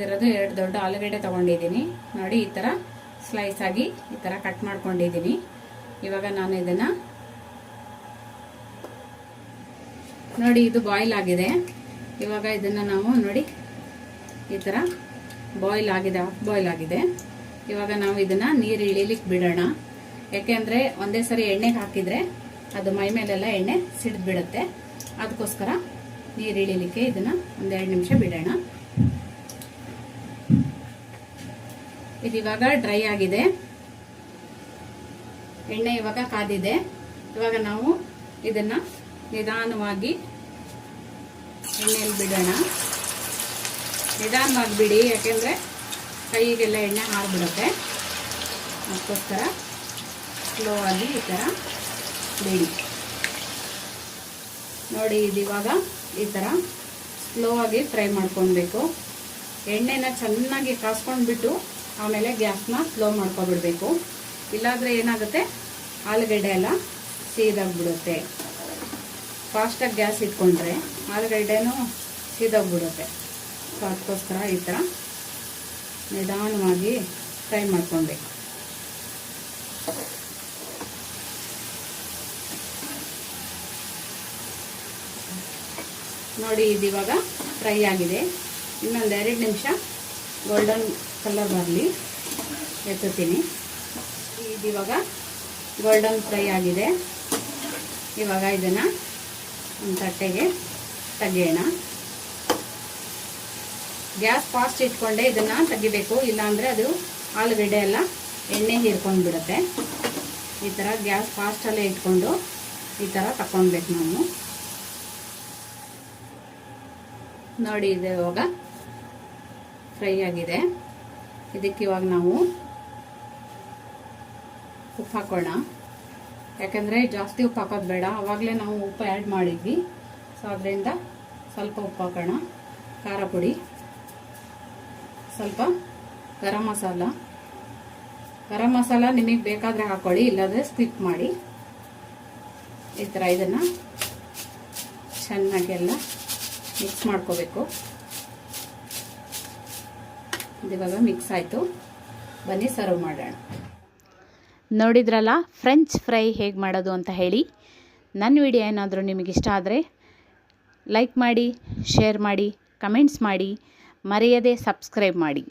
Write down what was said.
ಇರೋದು 2 ದೊಡ್ಡ ಆಲೂಗಡ್ಡೆ ತಗೊಂಡಿದ್ದೀನಿ ನೋಡಿ. ಈ ತರ ಸ್ಲೈಸ್ ಆಗಿ ಈ ತರ ಕಟ್ ಮಾಡ್ಕೊಂಡಿದ್ದೀನಿ. ಇವಾಗ ನಾನು ಇದನ್ನ ನೋಡಿ, ಇದು ಬಾಯ್ಲ್ ಆಗಿದೆ. ಇವಾಗ ಇದನ್ನ ನಾವು ನೋಡಿ ಈ ತರ ಬಾಯ್ಲ್ ಆಗಿದೆ, ಹಾಫ್ ಬಾಯ್ಲ್ ಆಗಿದೆ. ಇವಾಗ ನಾವು ಇದನ್ನ ನೀರು ಇಳಿಲಿಕ್ಕೆ ಬಿಡೋಣ. ಯಾಕೆಂದ್ರೆ ಒಂದೇ ಸರಿ ಎಣ್ಣೆಗೆ ಹಾಕಿದ್ರೆ ಅದು ಮೈ ಮೇಲೆಲ್ಲ ಎಣ್ಣೆ ಸಿಡಿದು ಬಿಡುತ್ತೆ. ಅದಕ್ಕೋಸ್ಕರ ನೀರು ಇಳಿಲಿಕ್ಕೆ ಇದನ್ನ ಒಂದ್ 2 ನಿಮಿಷ ಬಿಡೋಣ. ಇದು ಇವಾಗ ಡ್ರೈ ಆಗಿದೆ, ಎಣ್ಣೆ ಇವಾಗ ಕಾದಿದೆ. ಇವಾಗ ನಾವು ಇದನ್ನ ನಿಧಾನವಾಗಿ ಎಣ್ಣೆಯಲ್ಲಿ ಬಿಡೋಣ. ನಿಧಾನವಾಗಿ ಬಿಡಿ, ಯಾಕೆಂದ್ರೆ ಕೈಗೆಲ್ಲ ಎಣ್ಣೆ ಹಾರ್ಬಿಡುತ್ತೆ. ಅದಕ್ಕೋಸ್ಕರ ಸ್ಲೋ ಆಗಿ ಈ ತರ ಬಿಡಿ ನೋಡಿ. ಇದು ಇವಾಗ ಈ ತರ ಸ್ಲೋ ಆಗಿ ಫ್ರೈ ಮಾಡ್ಕೊಳ್ಬೇಕು. ಎಣ್ಣೆನ ಚೆನ್ನಾಗಿ ಕಾಸ್ಕೊಂಡ್ಬಿಟ್ಟು ಆಮೇಲೆ ಗ್ಯಾಸ್ನ ಸ್ಲೋ ಮಾಡ್ಕೊಬಿಡ್ಬೇಕು. ಇಲ್ಲಾಂದ್ರೆ ಏನಾಗುತ್ತೆ, ಆಲೂಗಡ್ಡೆ ಎಲ್ಲ ಸೀದಾಗ್ಬಿಡುತ್ತೆ. ಫಾಸ್ಟಾಗಿ ಗ್ಯಾಸ್ ಇಟ್ಕೊಂಡ್ರೆ ಆಲೂಗಡ್ಡೆನೂ ಸೀದೋಗ್ಬಿಡುತ್ತೆ. ಸೊ ಅದಕ್ಕೋಸ್ಕರ ಈ ಥರ ನಿಧಾನವಾಗಿ ಫ್ರೈ ಮಾಡ್ಕೊಳ್ಬೇಕು. ನೋಡಿ, ಇದು ಇವಾಗ ಫ್ರೈ ಆಗಿದೆ. ಇನ್ನೊಂದು 2 ನಿಮಿಷ ಗೋಲ್ಡನ್ ಕಲರ್ ಬರಲಿ ಎತ್ತುತ್ತೀನಿ. ಇದು ಇವಾಗ ಗೋಲ್ಡನ್ ಫ್ರೈ ಆಗಿದೆ. ಇವಾಗ ಇದನ್ನು ಒಂದು ತಟ್ಟೆಗೆ ತೆಗೆಯೋಣ. ಗ್ಯಾಸ್ ಫಾಸ್ಟ್ ಇಟ್ಕೊಂಡೆ ಇದನ್ನು ತೆಗಿಬೇಕು, ಇಲ್ಲಾಂದರೆ ಅದು ಆಲೂಗಡ್ಡೆ ಎಲ್ಲ ಎಣ್ಣೆ ಹೀರ್ಕೊಂಡು ಬಿಡುತ್ತೆ. ಈ ಥರ ಗ್ಯಾಸ್ ಫಾಸ್ಟಲ್ಲೇ ಇಟ್ಕೊಂಡು ಈ ಥರ ತಗೊಳ್ಬೇಕು ನಾವು. ನೋಡಿ, ಇದು ಇವಾಗ ಫ್ರೈ ಆಗಿದೆ. ಇದಕ್ಕೆ ಇವಾಗ ನಾವು ಉಪ್ಪು ಹಾಕೋಣ. ಯಾಕಂದರೆ ಜಾಸ್ತಿ ಉಪ್ಪು ಹಾಕೋದು ಬೇಡ, ಆವಾಗಲೇ ನಾವು ಉಪ್ಪು ಆ್ಯಡ್ ಮಾಡಿದ್ವಿ. ಸೊ ಅದರಿಂದ ಸ್ವಲ್ಪ ಉಪ್ಪು ಹಾಕೋಣ. ಖಾರ ಪುಡಿ, ಸ್ವಲ್ಪ ಗರಂ ಮಸಾಲ ನಿಮಗೆ ಬೇಕಾದರೆ ಹಾಕೊಳ್ಳಿ, ಇಲ್ಲಾಂದರೆ ಸ್ಕಿಪ್ ಮಾಡಿ. ಈ ಥರ ಇದನ್ನು ಚೆನ್ನಾಗೆಲ್ಲ ಮಿಕ್ಸ್ ಮಾಡ್ಕೋಬೇಕು. ಇವಾಗ ಮಿಕ್ಸ್ ಆಯಿತು, ಬನ್ನಿ ಸರ್ವ್ ಮಾಡೋಣ. ನೋಡಿದ್ರಲ್ಲ ಫ್ರೆಂಚ್ ಫ್ರೈ ಹೇಗೆ ಮಾಡೋದು ಅಂತ ಹೇಳಿ. ನನ್ನ ವಿಡಿಯೋ ಏನಾದರೂ ನಿಮಗೆ ಇಷ್ಟ ಆದರೆ ಲೈಕ್ ಮಾಡಿ, ಶೇರ್ ಮಾಡಿ, ಕಮೆಂಟ್ಸ್ ಮಾಡಿ, ಮರೆಯದೆ ಸಬ್ಸ್ಕ್ರೈಬ್ ಮಾಡಿ.